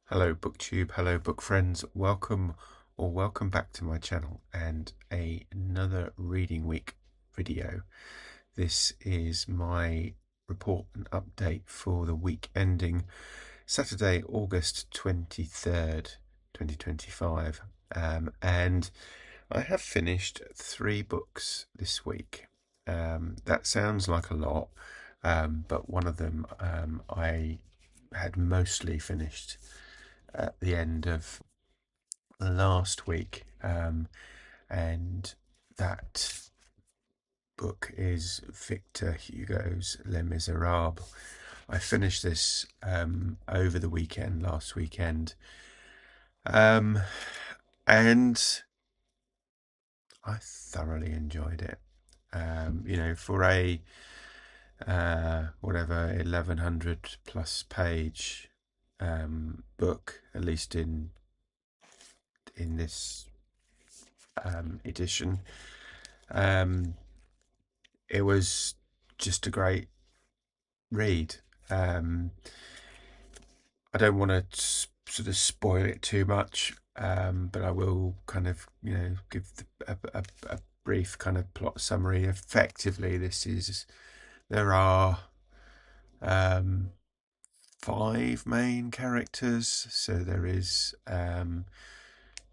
Hello booktube, hello book friends, welcome back to my channel and another reading week video. This is my report and update for the week ending Saturday, August 23rd, 2025, and I have finished 3 books this week. That sounds like a lot, but one of them I had mostly finished at the end of last week, and that book is Victor Hugo's Les Misérables. I finished this over the weekend, last weekend, and I thoroughly enjoyed it. For a whatever 1100 plus page book, at least in this edition. It was just a great read. I don't want to sort of spoil it too much, but I will kind of, give a brief kind of plot summary. Effectively, there are 5 main characters. So there is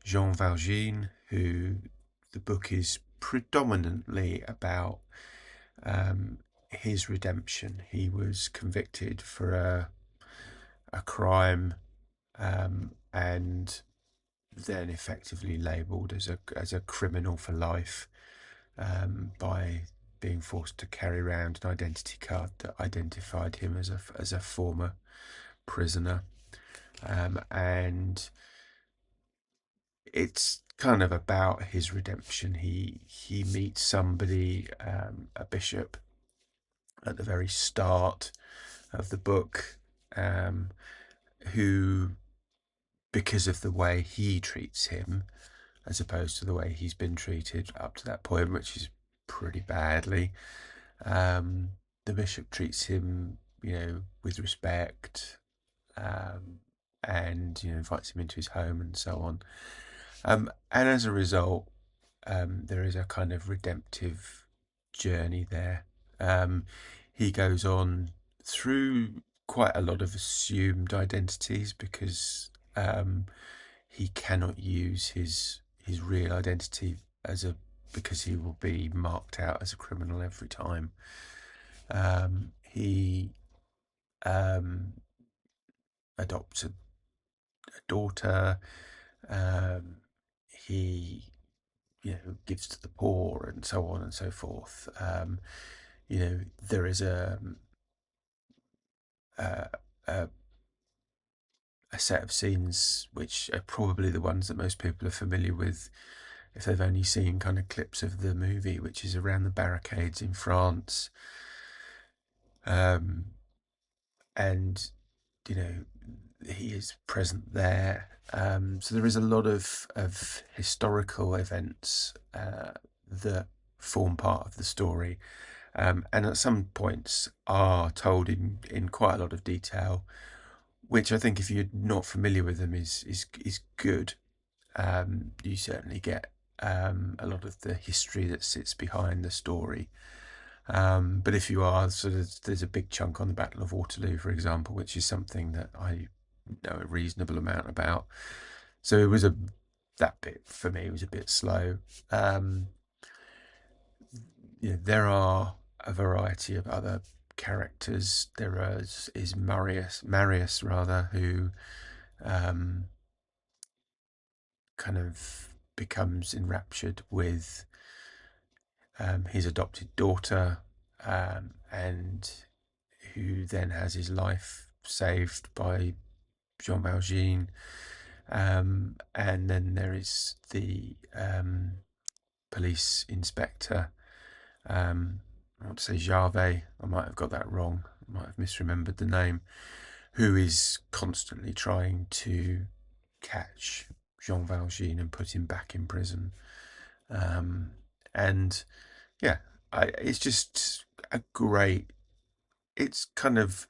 Jean Valjean, who the book is predominantly about his redemption. He was convicted for a crime, and then effectively labelled as a criminal for life, by being forced to carry around an identity card that identified him as a former prisoner, and it's kind of about his redemption. He meets somebody, a bishop, at the very start of the book, who, because of the way he treats him, as opposed to the way he's been treated up to that point, which is pretty badly, the bishop treats him, with respect, and invites him into his home and so on. And as a result, there is a kind of redemptive journey there. He goes on through quite a lot of assumed identities because he cannot use his real identity because he will be marked out as a criminal every time. He adopts a daughter. He gives to the poor and so on and so forth. There is a set of scenes which are probably the ones that most people are familiar with if they've only seen kind of clips of the movie, which is around the barricades in France. And he is present there. So there is a lot of historical events that form part of the story, and at some points are told in quite a lot of detail, which I think if you're not familiar with them is good. You certainly get a lot of the history that sits behind the story. But if you are there's a big chunk on the Battle of Waterloo, for example, which is something that I know a reasonable amount about. So it was that bit for me was a bit slow. There are a variety of other characters. There is Marius rather, who kind of becomes enraptured with his adopted daughter, and who then has his life saved by Jean Valjean. And then there is the police inspector. I want to say Jarvet. I might have got that wrong. I might have misremembered the name. Who is constantly trying to catch Jean Valjean and put him back in prison. And yeah, it's just a great. It's kind of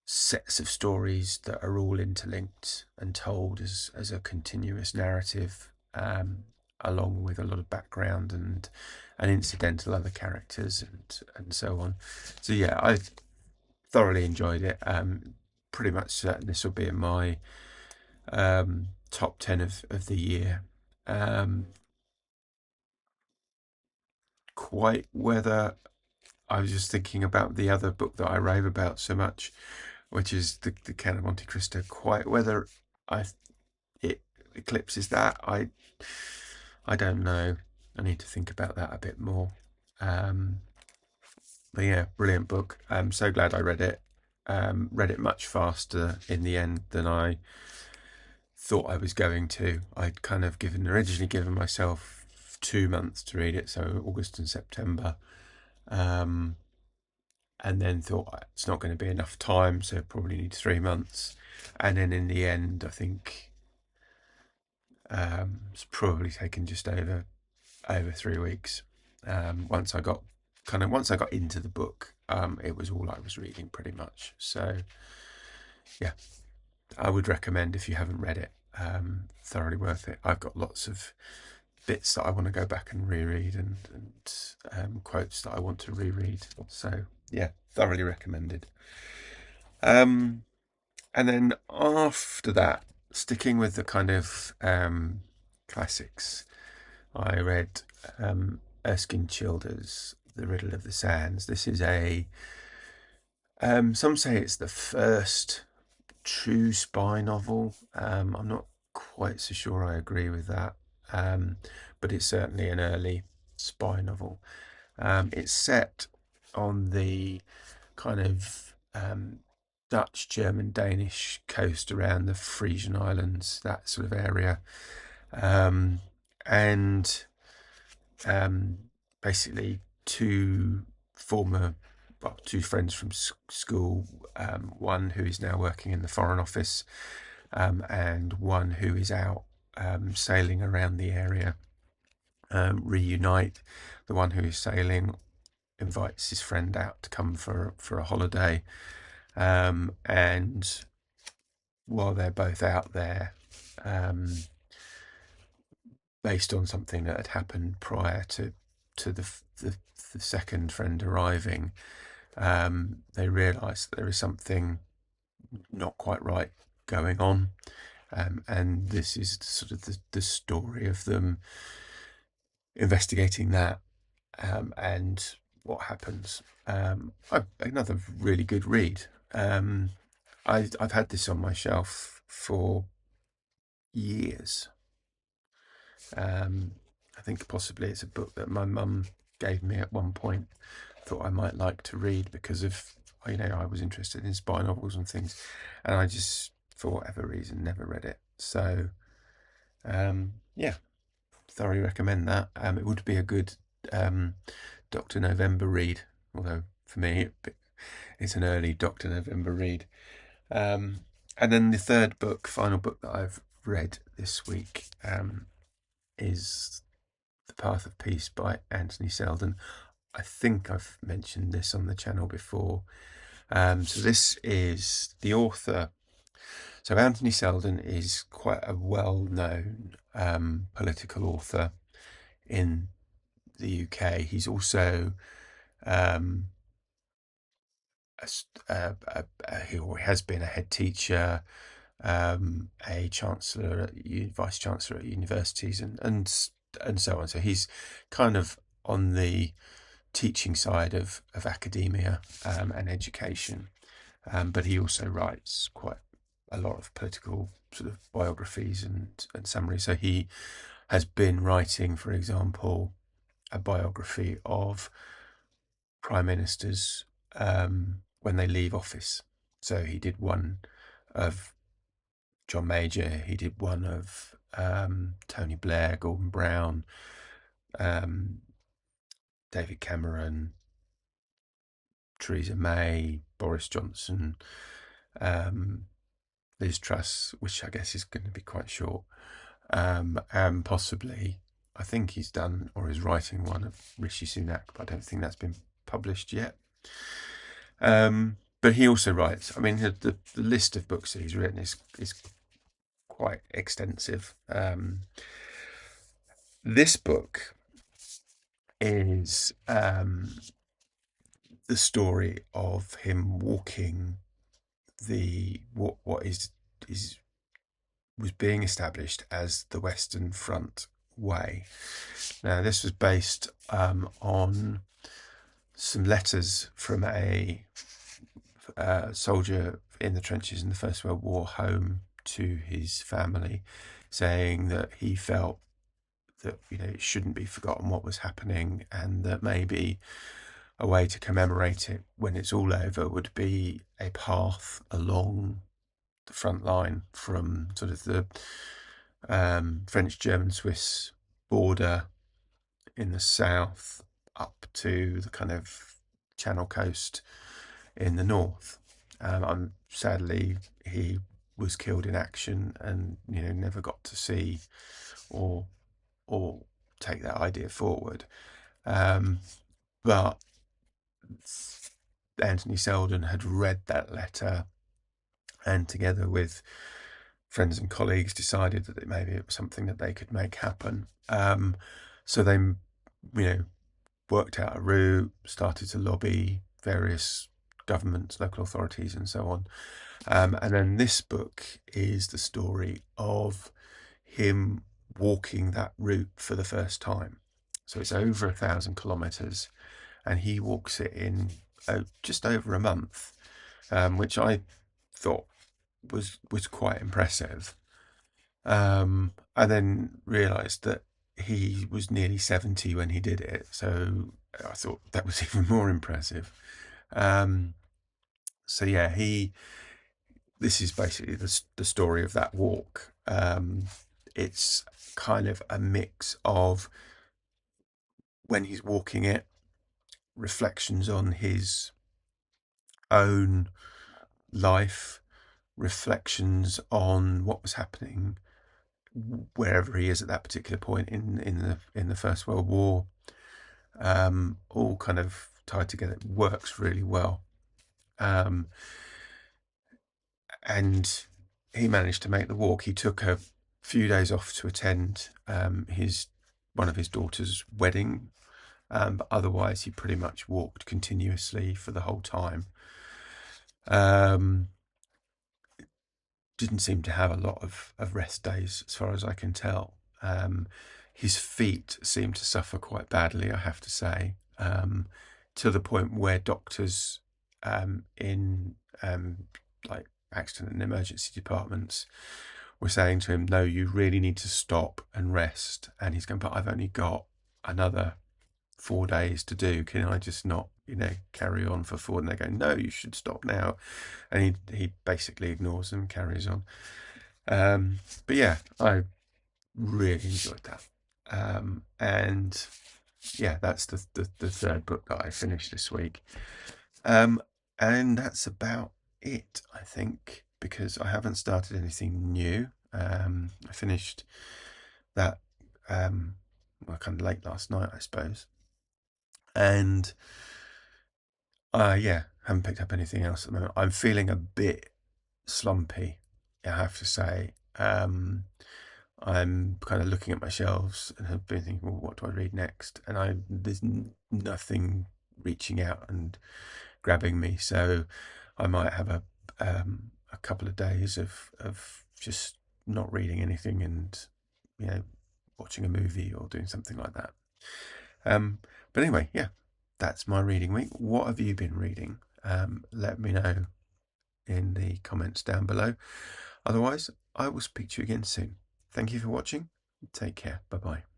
sets of stories that are all interlinked and told as a continuous narrative, along with a lot of background and incidental other characters and so on. So yeah, I thoroughly enjoyed it. Pretty much certain this will be in my top 10 of the year. Quite whether I was just thinking about the other book that I rave about so much, which is the Count of Monte Cristo. Quite whether I it eclipses that, I don't know. I need to think about that a bit more. But yeah, brilliant book. I'm so glad I read it. Read it much faster in the end than I thought I was going to. I'd kind of originally given myself 2 months to read it, so August and September. And then thought it's not going to be enough time, so probably need 3 months. And then in the end, I think it's probably taken just over 3 weeks. Once I got into the book, it was all I was reading pretty much. So yeah, I would recommend if you haven't read it. Thoroughly worth it. I've got lots of bits that I want to go back and reread and quotes that I want to reread. So yeah, thoroughly recommended. And then after that, sticking with the kind of classics, I read Erskine Childer's The Riddle of the Sands. This is some say it's the first true spy novel. I'm not quite so sure I agree with that, but it's certainly an early spy novel. It's set on the kind of Dutch, German, Danish coast around the Frisian Islands, that sort of area, and basically two friends from school, one who is now working in the Foreign Office, and one who is out sailing around the area, reunite. The one who is sailing invites his friend out to come for a holiday, and while they're both out there, based on something that had happened prior to the second friend arriving, they realise that there is something not quite right going on, and this is sort of the story of them investigating that, and what happens. Another really good read. I've had this on my shelf for years. I think possibly it's a book that my mum gave me at one point. Thought I might like to read because of, I was interested in spy novels and things, and I just for whatever reason never read it. So yeah, thoroughly recommend that. It would be a good Dr. November read, although for me it's an early Dr. November read. And then the final book that I've read this week, is The Path of Peace by Anthony Seldon. I think I've mentioned this on the channel before. So this is the author. So Anthony Seldon is quite a well-known political author in the UK. He's also he has been a head teacher, a chancellor, vice chancellor at universities, and so on. So he's kind of on the teaching side of academia and education, but he also writes quite a lot of political sort of biographies and summaries. So he has been writing, for example, a biography of prime ministers when they leave office. So he did one of John Major, he did one of Tony Blair, Gordon Brown, David Cameron, Theresa May, Boris Johnson, Liz Truss, which I guess is going to be quite short, and possibly, I think he's done or is writing one of Rishi Sunak, but I don't think that's been published yet. but he also writes. I mean, the list of books that he's written is quite extensive. This book is the story of him walking the what is was being established as the Western Front way. Now, this was based on some letters from a soldier in the trenches in the First World War home to his family, saying that he felt that it shouldn't be forgotten what was happening, and that maybe a way to commemorate it when it's all over would be a path along the front line from sort of the French, German, Swiss border in the south up to the kind of Channel coast in the north. Sadly, he was killed in action, and never got to see or take that idea forward. But Anthony Seldon had read that letter, and together with friends and colleagues decided that maybe it was something that they could make happen. So they, worked out a route, started to lobby various governments, local authorities, and so on. And then this book is the story of him walking that route for the first time. So it's over 1,000 kilometers, and he walks it in just over a month, which I thought was quite impressive. I then realised that he was nearly 70 when he did it, so I thought that was even more impressive. So yeah, this is basically the story of that walk. It's kind of a mix of when he's walking it, reflections on his own life, reflections on what was happening wherever he is at that particular point in the First World War, all kind of tied together. It works really well, and he managed to make the walk. He took a few days off to attend one of his daughter's wedding, but otherwise he pretty much walked continuously for the whole time. Didn't seem to have a lot of rest days, as far as I can tell. His feet seemed to suffer quite badly, I have to say, to the point where doctors in like accident and emergency departments were saying to him, no, you really need to stop and rest. And he's going, but I've only got another 4 days to do. Can I just not, carry on for 4? And they go, no, you should stop now. And he basically ignores them, carries on. But yeah, I really enjoyed that. And yeah, that's the third book that I finished this week. And that's about it, I think, because I haven't started anything new. I finished that kind of late last night, I suppose. And haven't picked up anything else at the moment. I'm feeling a bit slumpy, I have to say. I'm kind of looking at my shelves and have been thinking, well, what do I read next? And there's nothing reaching out and grabbing me. So I might have a couple of days of just not reading anything and, watching a movie or doing something like that. But anyway, yeah, that's my reading week. What have you been reading? Let me know in the comments down below. Otherwise, I will speak to you again soon. Thank you for watching. Take care. Bye-bye.